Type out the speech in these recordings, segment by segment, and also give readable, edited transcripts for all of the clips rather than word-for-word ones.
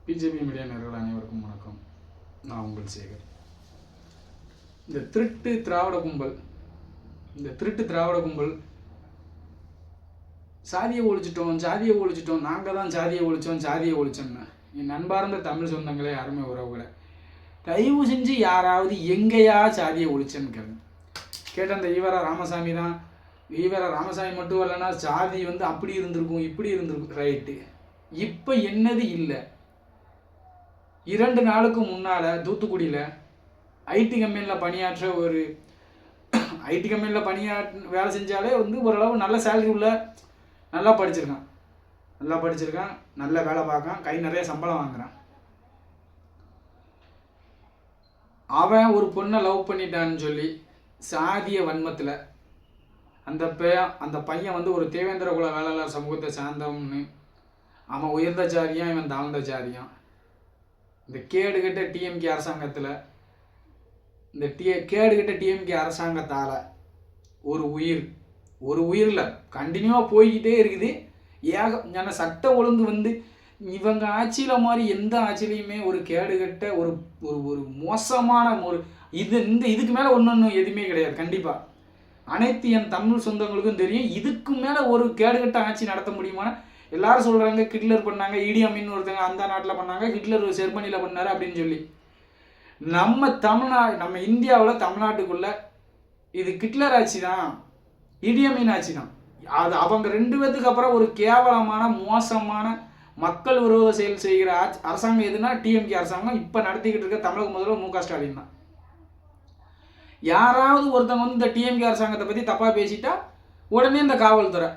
BJP media நேயர்கள் அனைவருக்கும் வணக்கம். நான் உங்கள் சேகர். இந்த திருட்டு திராவிட கும்பல் சாதியை ஒழிச்சிட்டோம், நாங்கள் தான் சாதியை ஒழிச்சோம்னு என் நண்பார்ந்த தமிழ் சொந்தங்களே, அருமை உறவுகளை, தயவு செஞ்சு யாராவது எங்கேயா சாதியை ஒழிச்சேன்னு கேட்ட அந்த ஈவரா ராமசாமி தான். ஈவரா ராமசாமி மட்டும் இல்லைன்னா சாதி அப்படி இருந்திருக்கும் இப்படி இருந்திருக்கும். ரைட்டு. இப்போ என்னது இல்லை, 2 நாளுக்கு முன்னால் தூத்துக்குடியில் ஐடி கம்பெனியில் வேலை செஞ்சாலே ஓரளவு நல்ல சேலரி உள்ள, நல்லா படிச்சிருக்கான், நல்ல வேலை பார்க்கான், கை நிறைய சம்பளம் வாங்குறான். அவன் ஒரு பொண்ணை லவ் பண்ணிட்டான்னு சொல்லி சாதிய வன்மத்தில் அந்த பையன் ஒரு தேவேந்திர குல வேளாளர் சமூகத்தை சார்ந்தவன்னு, அவன் உயர்ந்த ஜாதியான், இவன் தாழ்ந்த ஜாதியான். இந்த கேடுகட்ட டிஎம்கே அரசாங்கத்தால் ஒரு உயிரில் கண்டினியூவாக போய்கிட்டே இருக்குது. சட்ட ஒழுங்கு இவங்க ஆட்சியில் மாதிரி எந்த ஆட்சியிலையுமே ஒரு கேடுகட்ட ஒரு ஒரு மோசமான இதுக்கு மேலே ஒன்று எதுவுமே கிடையாது. கண்டிப்பாக அனைத்து என் தமிழ் சொந்தங்களுக்கும் தெரியும், இதுக்கு மேலே ஒரு கேடுகட்ட ஆட்சி நடத்த முடியுமா? எல்லாரும் சொல்கிறாங்க ஹிட்லர் பண்ணாங்க, இடி அமீன் ஒருத்தங்க அந்த நாட்டில் பண்ணாங்க, ஹிட்லர் ஜெர்மனியில் பண்ணார் அப்படின்னு சொல்லி. நம்ம இந்தியாவில் தமிழ்நாட்டுக்குள்ளே இது ஹிட்லர் ஆட்சி தான், இடி அமீன் ஆட்சி தான். அது அவங்க 2 பேத்துக்கு அப்புறம் ஒரு கேவலமான மோசமான மக்கள் விரோத செயல் செய்கிற அரசாங்கம் எதுனா டிஎம்கே அரசாங்கம். இப்போ நடத்திக்கிட்டு இருக்க தமிழக முதல்வர் மு க ஸ்டாலின் தான். யாராவது ஒருத்தவங்க இந்த டிஎம்கே அரசாங்கத்தை பற்றி தப்பாக பேசிட்டா உடனே இந்த காவல்துறை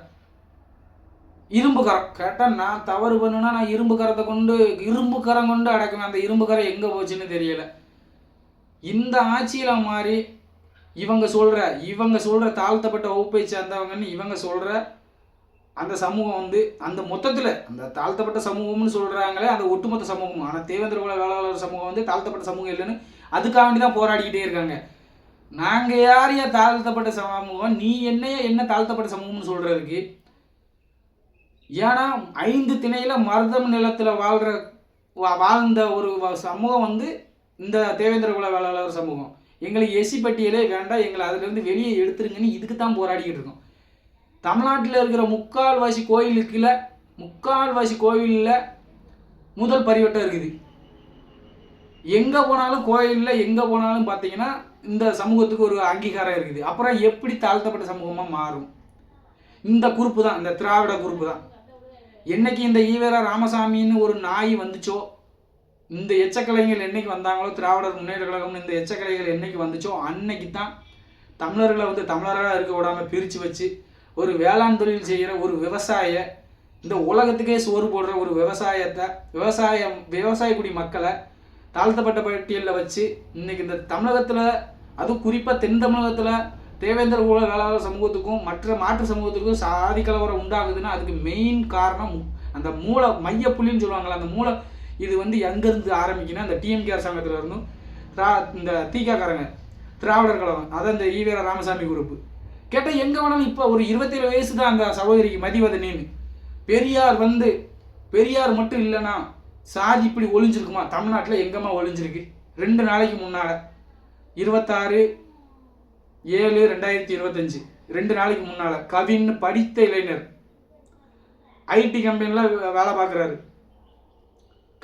இரும்பு கரம் கேட்டால், நான் தவறு பண்ணுனா நான் இரும்பு கரம் கொண்டு அடக்குவேன். அந்த இரும்பு கரம் எங்கே போச்சுன்னு தெரியலை. இந்த ஆட்சியில் மாதிரி இவங்க சொல்கிற தாழ்த்தப்பட்ட வகுப்பை சேர்ந்தவங்கன்னு இவங்க சொல்கிற அந்த சமூகம் அந்த மொத்தத்தில் அந்த தாழ்த்தப்பட்ட சமூகம்னு சொல்கிறாங்களே, அந்த ஒட்டுமொத்த சமூகம். ஆனால் தேவேந்திர குல வேளாளர் சமூகம் தாழ்த்தப்பட்ட சமூகம் இல்லைன்னு அதுக்காக வேண்டி தான் போராடிக்கிட்டே இருக்காங்க. நாங்கள் யாரையா தாழ்த்தப்பட்ட சமூகம், நீ என்ன தாழ்த்தப்பட்ட சமூகம்னு சொல்கிறதுக்கு? ஏன்னா 5 திணையில் மருதம் நிலத்தில் வாழ்ந்த ஒரு சமூகம் இந்த தேவேந்திர குல வேளாளர் சமூகம். எங்களுக்கு எஸ்சி பட்டியலே வேண்டாம், எங்களை அதிலிருந்து வெளியே எடுத்துருங்கன்னு இதுக்கு தான் போராடிக்கிட்டு இருக்கோம். தமிழ்நாட்டில் இருக்கிற முக்கால்வாசி கோயிலில் முதல் பரிவட்டம் இருக்குது. எங்கே போனாலும் கோயிலில் எங்கே போனாலும் பார்த்தீங்கன்னா இந்த சமூகத்துக்கு ஒரு அங்கீகாரம் இருக்குது. அப்புறம் எப்படி தாழ்த்தப்பட்ட சமூகமாக மாறும்? இந்த குரூப்பு தான், இந்த திராவிட குரூப்பு தான். என்னைக்கு இந்த ஈவேரா ராமசாமின்னு ஒரு நாய் வந்துச்சோ, இந்த எச்சக்கலைகள் என்னைக்கு வந்தாங்களோ, திராவிடர் முன்னேற்ற கழகம்னு இந்த எச்சக்கலைகள் என்னைக்கு வந்துச்சோ, அன்னைக்கு தான் தமிழர்களை தமிழராக இருக்க விடாமல் பிரித்து வச்சு ஒரு வேளாண் தொழில் செய்கிற ஒரு இந்த உலகத்துக்கே சோறு போடுற ஒரு விவசாய குடி மக்களை தாழ்த்தப்பட்ட பட்டியலில் வச்சு இன்னைக்கு இந்த தமிழகத்தில், அதுவும் குறிப்பாக தென் தமிழகத்தில் தேவேந்திர குல வேளாளர் சமூகத்துக்கும் மற்ற மாற்று சமூகத்துக்கும் சாதி கலவரம் உண்டாகுதுன்னா அதுக்கு மெயின் காரணம் அந்த மையப்புள்ளின்னு சொல்லுவாங்களா, அந்த மூளை. இது எங்கேருந்து ஆரம்பிக்குன்னா அந்த டிஎம்கே அரசாங்கத்தில் இருந்தும் இந்த தீக்காக்காரங்க திராவிடர் கழகம், அதை இந்த ஈவேரா ராமசாமி குரூப்பு. கேட்டால் எங்கே வேணாலும் இப்போ ஒரு 27 வயசு தான் அந்த சகோதரிக்கு மதிவதனின்னு. பெரியார் மட்டும் இல்லைன்னா சாதி இப்படி ஒழிஞ்சிருக்குமா? தமிழ்நாட்டில் எங்கேம்மா ஒழிஞ்சிருக்கு? 2 நாளைக்கு முன்னால் 26/7/2025 2 நாளைக்கு முன்னால் கவின் படித்த இளைஞர் ஐடி கம்பெனியில் வேலை பார்க்குறாரு,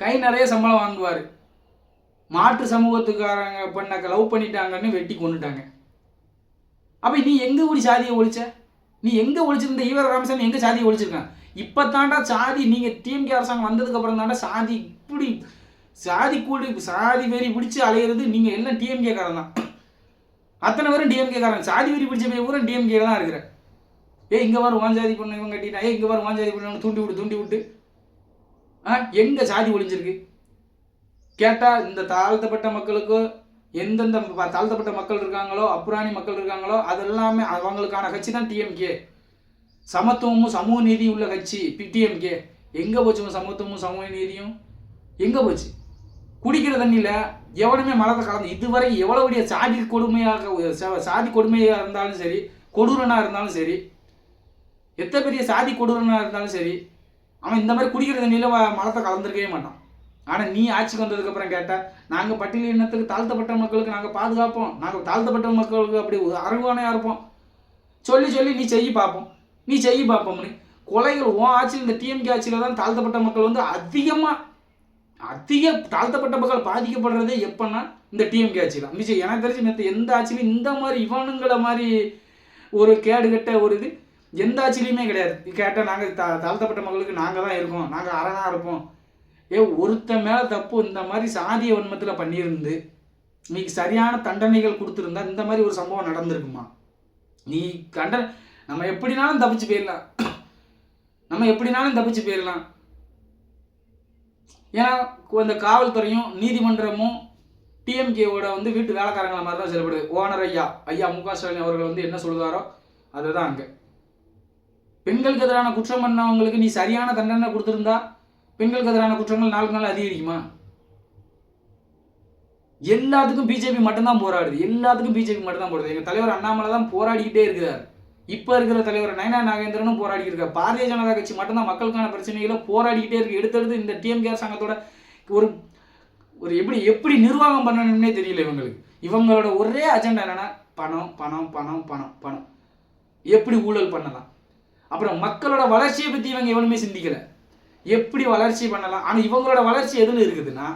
கை நிறைய சம்பளம் வாங்குவார். மாற்று சமூகத்துக்காரங்க லவ் பண்ணிட்டாங்கன்னு வெட்டி கொண்டுட்டாங்க. அப்போ நீ எங்கே கூடி சாதியை ஒழிச்ச? நீ எங்கே ஒழிச்சிருந்த? ஈவேரா ராமசாமி எங்கே சாதியை ஒழிச்சிருக்கான்? இப்போ தாண்டா சாதி, நீங்கள் டிஎம்கே அரசாங்கம் வந்ததுக்கப்புறம் தாண்டா சாதி இப்படி சாதி வெறி பிடிச்சி அலையிறது. நீங்கள் எல்லாம் டிஎம்கே காரன் தான், அத்தனை பேரும் டிஎம்கே காரன். சாதி வெறி பிடிச்ச போய் பூரா டிஎம்கே தான் இருக்கிற. இங்கே வரும் வாஞ்சாதி பொண்ணு இவன் கட்டிட்டான், இங்கே வரும் வாஞ்சாதி பொண்ணு தூண்டி விட்டு எங்கே சாதி ஒழிஞ்சிருக்கு? கேட்டால் இந்த தாழ்த்தப்பட்ட மக்களுக்கு எந்தெந்த தாழ்த்தப்பட்ட மக்கள் இருக்காங்களோ, அப்புறாணி மக்கள் இருக்காங்களோ, அது எல்லாமே அவங்களுக்கான கட்சி தான் டிஎம்கே. சமத்துவமும் சமூக நீதியும் உள்ள கட்சி டிஎம்கே. எங்கே போச்சு சமத்துவமும் சமூக நீதியும்? எங்கே போச்சு? குடிக்கிற தண்ணியில் எவனுமே மலத்தை கலந்து இதுவரை எவ்வளோ பெரிய சாதி கொடுமையாக இருந்தாலும் சரி, கொடூரனாக இருந்தாலும் சரி, எத்தனை பெரிய சாதி கொடூரனாக இருந்தாலும் சரி, அவன் இந்த மாதிரி குடிக்கிற தண்ணியில் மலத்தை கலந்துருக்கவே மாட்டான். ஆனால் நீ ஆட்சிக்கு வந்ததுக்கப்புறம் கேட்டால் நாங்கள் பட்டியல் இனத்துக்கு தாழ்த்தப்பட்ட மக்களுக்கு நாங்கள் பாதுகாப்போம், நாங்கள் தாழ்த்தப்பட்ட மக்களுக்கு அப்படி அரங்குவானையாக இருப்போம் சொல்லி சொல்லி நீ செய்ய பார்ப்போம், நீ செய்ய பார்ப்போம்னு கொலைகள் உன் ஆட்சியில், இந்த டிஎம்கே ஆட்சியில் தான் தாழ்த்தப்பட்ட மக்கள் வந்து அதிக தாழ்த்தப்பட்ட மக்கள் பாதிக்கப்படுறதே எப்போன்னா இந்த டிஎம்கே ஆட்சியில். மிச்சம் எனக்கு தெரிஞ்சு மற்ற எந்த ஆட்சியிலும் இந்த மாதிரி இவனுங்களை மாதிரி ஒரு கேடுகட்ட ஒரு இது எந்த ஆட்சியிலையுமே கிடையாது. கேட்டால் நாங்கள் தாழ்த்தப்பட்ட மக்களுக்கு நாங்கள் தான் இருக்கோம், நாங்கள் அரணாக இருப்போம். ஒருத்த மேலே தப்பு இந்த மாதிரி சாதிய வன்மத்தில் பண்ணியிருந்து நீக்கு சரியான தண்டனைகள் கொடுத்துருந்தா இந்த மாதிரி ஒரு சம்பவம் நடந்திருக்குமா? நீ நம்ம எப்படினாலும் தப்பிச்சு போயிடலாம், ஏன்னா இந்த காவல்துறையும் நீதிமன்றமும் டிஎம்கேவோட வந்து வீட்டு வேலைக்காரங்கள மாதிரி தான் செயல்படுது. ஓனர் ஐயா மு க ஸ்டாலின் அவர்கள் வந்து என்ன சொல்லுவாரோ அதுதான் அங்கே. பெண்களுக்கு எதிரான குற்றம் பண்ணவங்களுக்கு நீ சரியான தண்டனை கொடுத்துருந்தா பெண்களுக்கு எதிரான குற்றங்கள் நாளுக்கு நாள் அதிகரிக்குமா? எல்லாத்துக்கும் பிஜேபி மட்டும்தான் போராடுது, எங்கள் தலைவர் அண்ணாமலை தான் போராடிக்கிட்டே இருக்கிறார். இப்போ இருக்கிற தலைவர் நயனா நாகேந்திரனும் போராடி இருக்கார். பாரதிய ஜனதா கட்சி மட்டும்தான் மக்களுக்கான பிரச்சனைகளை போராடிக்கிட்டே இருக்கு. எடுத்தெடுத்து இந்த டிஎம்கே அரசாங்கத்தோட ஒரு ஒரு எப்படி நிர்வாகம் பண்ணணும்னே தெரியல இவங்களுக்கு. இவங்களோட ஒரே அஜெண்டா என்னன்னா பணம் பணம் பணம் பணம் பணம், எப்படி ஊழல் பண்ணலாம். அப்புறம் மக்களோட வளர்ச்சியை பற்றி இவங்க எவனுமே சிந்திக்கலை, எப்படி வளர்ச்சி பண்ணலாம். ஆனால் இவங்களோட வளர்ச்சி எதில் இருக்குதுன்னா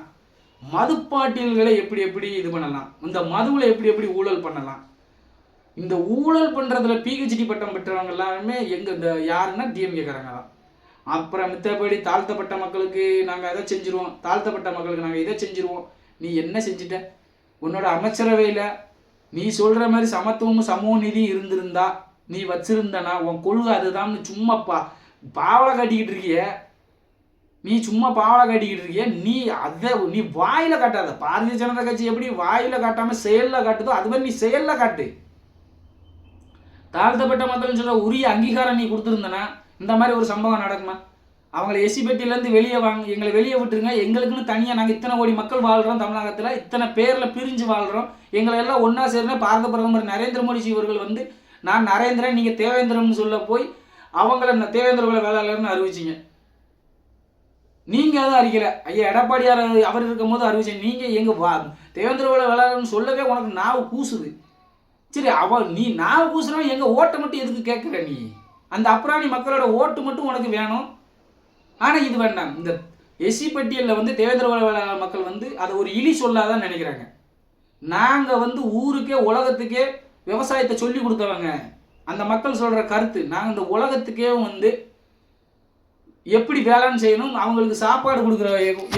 மதுப்பாட்டில்களை எப்படி இது பண்ணலாம், இந்த மதுவில் எப்படி ஊழல் பண்ணலாம். இந்த ஊழல் பண்ணுறதுல பிஹெச்டி பட்டம் பெற்றவங்க எல்லாருமே இந்த யாருன்னா டிஎம்கேக்காரங்க தான். அப்புறம் மித்தபடி தாழ்த்தப்பட்ட மக்களுக்கு நாங்கள் அதை செஞ்சுருவோம், தாழ்த்தப்பட்ட மக்களுக்கு நாங்கள் இதை செஞ்சுருவோம். நீ என்ன செஞ்சுட்ட? உன்னோட அமைச்சரவையில் நீ சொல்கிற மாதிரி சமத்துவமும் சமூக நீதி இருந்திருந்தா நீ வச்சிருந்தனா உன் கொள்கை அதுதான். சும்மா பாவலை கட்டிக்கிட்டு இருக்கிய, நீ வாயில காட்டாத. பாரதிய ஜனதா கட்சி எப்படி வாயில காட்டாம செயல்ல காட்டுதோ அது மாதிரி நீ செயல்ல காட்டு. தாழ்த்தப்பட்ட மக்கள் சொல்ற உரிய அங்கீகாரம் நீ கொடுத்துருந்தனா இந்த மாதிரி ஒரு சம்பவம் நடக்குமா? அவங்களை எஸ்சி பெட்டியிலேருந்து எங்களை வெளியே விட்டுருங்க, எங்களுக்குன்னு தனியாக நாங்கள் இத்தனை கோடி மக்கள் வாழ்கிறோம், தமிழகத்தில் இத்தனை பேரில் பிரிஞ்சு வாழ்கிறோம், எங்களை எல்லாம் ஒன்றா சேர்ந்து பாரத பிரதமர் நரேந்திர மோடிஜி அவர்கள் வந்து நான் நரேந்திரன் நீங்கள் தேவேந்திரம்னு சொல்ல போய் அவங்கள தேவேந்திர குல வேளாளர்னு அறிவிச்சிங்க. நீங்கள் எதுவும் அறிக்கலை. ஐயா எடப்பாடியார் அவர் இருக்கும் போது அறிவிச்சேன். நீங்கள் எங்கள் தேவேந்திர குல வேளாளர்னு சொல்லவே உனக்கு நாவு கூசுது. சரி, நீ நாவு கூசுனா எங்கள் ஓட்டை மட்டும் எதுக்கு கேட்குற? நீ அந்த அப்புறாணி மக்களோட ஓட்டு மட்டும் உனக்கு வேணும். ஆனால் இது வேண்டாம். இந்த எஸ்சி பட்டியலில் வந்து தேவேந்திர குல வேளாளர் மக்கள் வந்து அதை ஒரு இழி சொல்லாதான் நினைக்கிறாங்க. நாங்கள் வந்து ஊருக்கே உலகத்துக்கே விவசாயத்தை சொல்லி கொடுத்தவங்க. அந்த மக்கள் சொல்கிற கருத்து நாங்கள் இந்த உலகத்துக்கே வந்து எப்படி வேளாண் செய்யணும், அவங்களுக்கு சாப்பாடு கொடுக்குற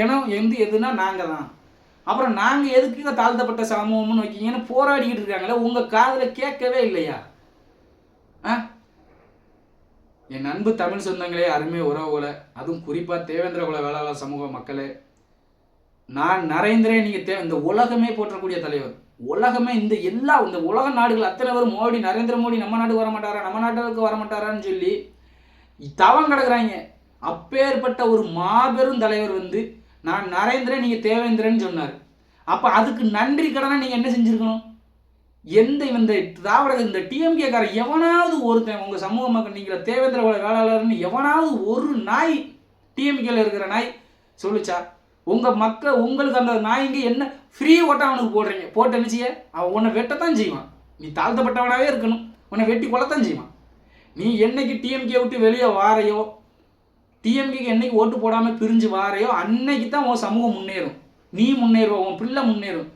இனம் எதுனா நாங்கள் தான். அப்புறம் நாங்கள் எதுக்கு தாழ்த்தப்பட்ட சமூகம்னு வைக்கிங்கன்னு போராடிக்கிட்டு இருக்காங்களே, உங்கள் காதில் கேட்கவே இல்லையா? என் அன்பு தமிழ் சொந்தங்களே, அருமை உறவுகளை, அதுவும் குறிப்பாக தேவேந்திர குல வேளாளர் சமூக மக்களே, நான் நரேந்திரன் நீங்கள் இந்த உலகமே போற்றக்கூடிய தலைவர். உலகமே இந்த உலக நாடுகள் அத்தனை பேர் மோடி, நரேந்திர மோடி நம்ம நாட்டுக்கு வரமாட்டாரா, நம்ம நாட்டுக்கு வரமாட்டாரான்னு சொல்லி தவம் கிடக்குறாங்க. அப்பேற்பட்ட ஒரு மாபெரும் தலைவர் வந்து நான் நரேந்திரன் நீங்கள் தேவேந்திரன் சொன்னார். அப்போ அதுக்கு நன்றி கடனா நீங்கள் என்ன செஞ்சுருக்கணும்? இந்த திராவிட இந்த டிஎம்கேக்கார எவனாவது ஒருத்தன் உங்கள் சமூக மக்கள் நீங்கள் தேவேந்திர குல வேளாளர்னு எவனாவது ஒரு நாய் டிஎம்கேல இருக்கிற நாய் சொல்லிச்சா? உங்களுக்கு அந்த நாய்ங்க என்ன ஃப்ரீ ஓட்ட அவனுக்கு போடுறீங்க, போட்டு நினச்சிய அவன் உன்னை வெட்டத்தான் செய்வான். நீ தாழ்த்தப்பட்டவனாகவே இருக்கணும், உன்னை வெட்டி கொள்ளத்தான் செய்வான். நீ என்னைக்கு டிஎம்கே விட்டு வெளியே வாரையோ, டிஎம்கேக்கு என்னைக்கு ஓட்டு போடாமல் பிரிஞ்சு வாரையோ அன்னைக்கு தான் உன் சமூகம் முன்னேறும், நீ முன்னேறுவ, உன் பிள்ளை முன்னேறும்.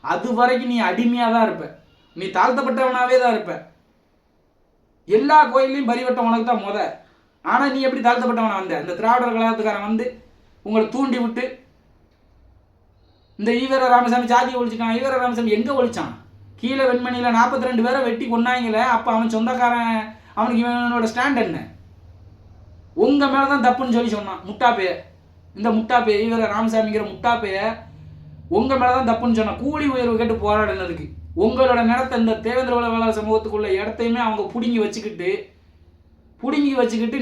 அது வரைக்கும் நீ அடிமையாக தான் இருப்ப, நீ தாழ்த்தப்பட்டவனாகவே தான் இருப்ப. எல்லா கோயிலையும் பரிவட்டம் உனக்கு தான் முத. ஆனால் நீ எப்படி தாழ்த்தப்பட்டவனா வந்த? இந்த திராவிடர் கழகத்துக்காரன் வந்து உங்களை தூண்டி விட்டு இந்த ஈவர ராமசாமி ஜாதியை ஒழிச்சிட்டான். ஈவர ராமசாமி எங்கே ஒழிச்சான்? கீழே வெண்மணியில் 42 பேரை வெட்டி கொண்டாங்களே. அப்போ அவன் சொந்தக்காரன், அவனுக்கு இவனோட ஸ்டாண்ட் என்ன? உங்கள் மேலே தான் தப்புன்னு சொல்லி சொன்னான் முட்டாப்பைய. இந்த முட்டாப்பைய ஈவர ராமசாமிங்கிற முட்டாப்பைய உங்கள் மேலே தான் தப்புன்னு சொன்னான். கூலி உயர்வு கேட்டு போராடினதுக்கு உங்களோட நிலத்தை இந்த தேவேந்திர குல வேளாளர் சமூகத்துக்குள்ள இடத்தையுமே அவங்க பிடுங்கி வச்சுக்கிட்டு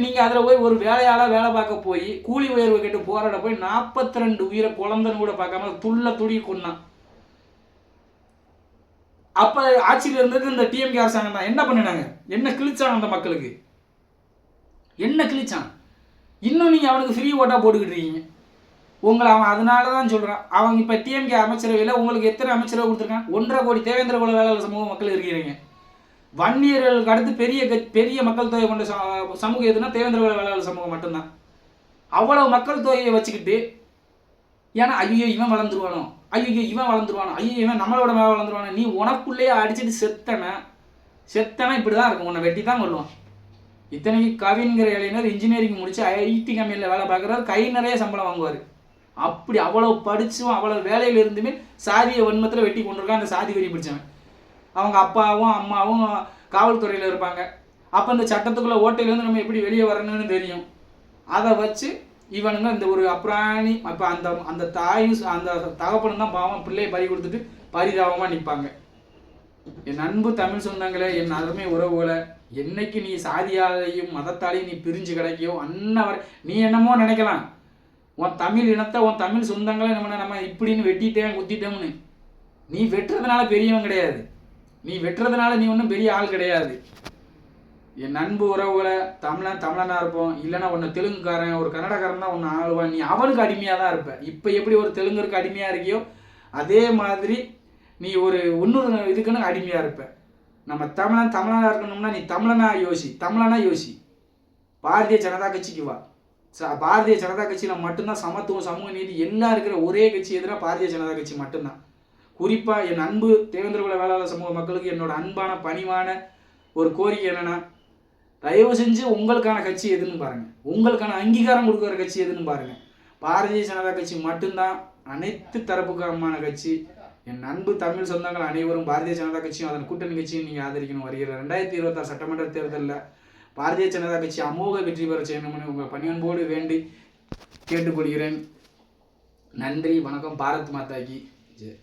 நீங்கள் அதில் போய் ஒரு வேலையால் வேலை பார்க்க போய் கூலி உயர்வு கேட்டு போராட போய் 42 உயிரை குழந்தைன்னு கூட பார்க்காம துள்ளி கொண்டான். அப்போ ஆட்சியில் இருந்தது இந்த டிஎம்கே அரசாங்கம் தான். என்ன பண்ணினாங்க? என்ன கிழிச்சான்? அந்த மக்களுக்கு என்ன கிழிச்சான்? இன்னும் நீங்கள் அவனுக்கு ஃப்ரீ ஓட்டாக போட்டுக்கிட்டு இருக்கீங்க. உங்களை அவன் அதனால தான் சொல்கிறான். அவங்க இப்போ டிஎம்கே அமைச்சரவையில் உங்களுக்கு எத்தனை அமைச்சரவை கொடுத்துருக்கான்? 1.5 கோடி தேவேந்திர குல வேளாளர் சமூக மக்கள் இருக்கிறீங்க. வன்னியர்களுக்கு அடுத்து பெரிய மக்கள் தொகை கொண்ட சமூகம் எதுனா தேவேந்திர குல வேளாளர் சமூகம் மட்டும்தான். அவ்வளவு மக்கள் தொகையை வச்சுக்கிட்டு ஏன்னா ஐயோ இவன் வளர்ந்துருவானோ, ஐயோ இவன் வளர்ந்துருவானோ, ஐயோ இவன் நம்மளோட மேலே வளர்ந்துருவானோ, நீ உனக்குள்ளேயே அடிச்சுட்டு செத்தனா இப்படி தான் இருக்கும். உன்னை வெட்டி தான் கொள்ளுவான். இத்தனைக்கு கவின்கிற இளைஞர் இன்ஜினியரிங் முடிச்சு ஐடி கம்பெனியில் வேலை பார்க்குறாரு, கை நிறைய சம்பளம் வாங்குவார். அப்படி அவ்வளோ படிச்சும் அவ்வளோ வேலையில் இருந்துமே சாதிய வன்மத்தில் வெட்டி கொண்டிருக்கான் அந்த சாதி வெறி பிடிச்சவன். அவங்க அப்பாவும் அம்மாவும் காவல்துறையில் இருப்பாங்க. அப்போ இந்த சட்டத்துக்குள்ளே ஓட்டையிலேருந்து நம்ம எப்படி வெளியே வரணும்னு தெரியும். அதை வச்சு இவனுங்க இந்த ஒரு அப்புறாணி அப்போ அந்த தாயும் அந்த தகப்பனும் தான் பாவம் பிள்ளையை பறி கொடுத்துட்டு பரிதாபமாக நிற்பாங்க. என் அன்பு தமிழ் சொந்தங்களே, என் அருமை உறவுகளை, என்னைக்கு நீ சாதியாலையும் மதத்தாலையும் நீ பிரிஞ்சு கிடைக்கியோ அன்னவரை நீ என்னமோ நினைக்கலாம். உன் தமிழ் இனத்தை உன் தமிழ் சொந்தங்களை நம்ம இப்படின்னு வெட்டிட்டேன் குத்திட்டோம்னு. நீ வெட்டுறதுனால பெரியவன் கிடையாது. நீ வெட்டுறதுனால நீ ஒன்றும் பெரிய ஆள் கிடையாது. என் அன்பு உறவுகளை, தமிழனாக இருப்போம். இல்லைன்னா ஒன்று தெலுங்குக்காரன் ஒரு கன்னடக்காரன் தான் ஒன்று ஆளுவான். நீ அவனுக்கு அடிமையாக தான் இருப்ப. இப்போ எப்படி ஒரு தெலுங்கருக்கு அடிமையாக இருக்கியோ அதே மாதிரி நீ ஒரு இன்னொரு இதுக்குன்னு அடிமையாக இருப்ப. நம்ம தமிழனாக இருக்கணும்னா நீ தமிழனா யோசி. பாரதிய ஜனதா கட்சிக்கு வா. பாரதிய ஜனதா கட்சியில் மட்டும்தான் சமத்துவம் சமூக நீதி எல்லாம் இருக்கிற ஒரே கட்சி எதுனா பாரதிய ஜனதா கட்சி மட்டும்தான். குறிப்பாக என் அன்பு தேவேந்திர குல வேளாளர் சமூக மக்களுக்கு என்னோட அன்பான பணிவான ஒரு கோரிக்கை என்னென்னா, தயவு செஞ்சு உங்களுக்கான கட்சி எதுன்னு பாருங்கள். உங்களுக்கான அங்கீகாரம் கொடுக்குற கட்சி எதுன்னு பாருங்கள். பாரதிய ஜனதா கட்சி மட்டும்தான் அனைத்து தரப்புக்கான கட்சி. என் அன்பு தமிழ் சொந்தங்கள் அனைவரும் பாரதிய ஜனதா கட்சியும் அதன் கூட்டணி கட்சியும் நீங்கள் ஆதரிக்கணும். வருகிற 2026 சட்டமன்ற தேர்தலில் பாரதிய ஜனதா கட்சி அமோக வெற்றி பெற செய்யணும்னு உங்கள் பணியன்போடு வேண்டி கேட்டுக்கொள்கிறேன். நன்றி, வணக்கம். பாரத் மாதா கி ஜெய்.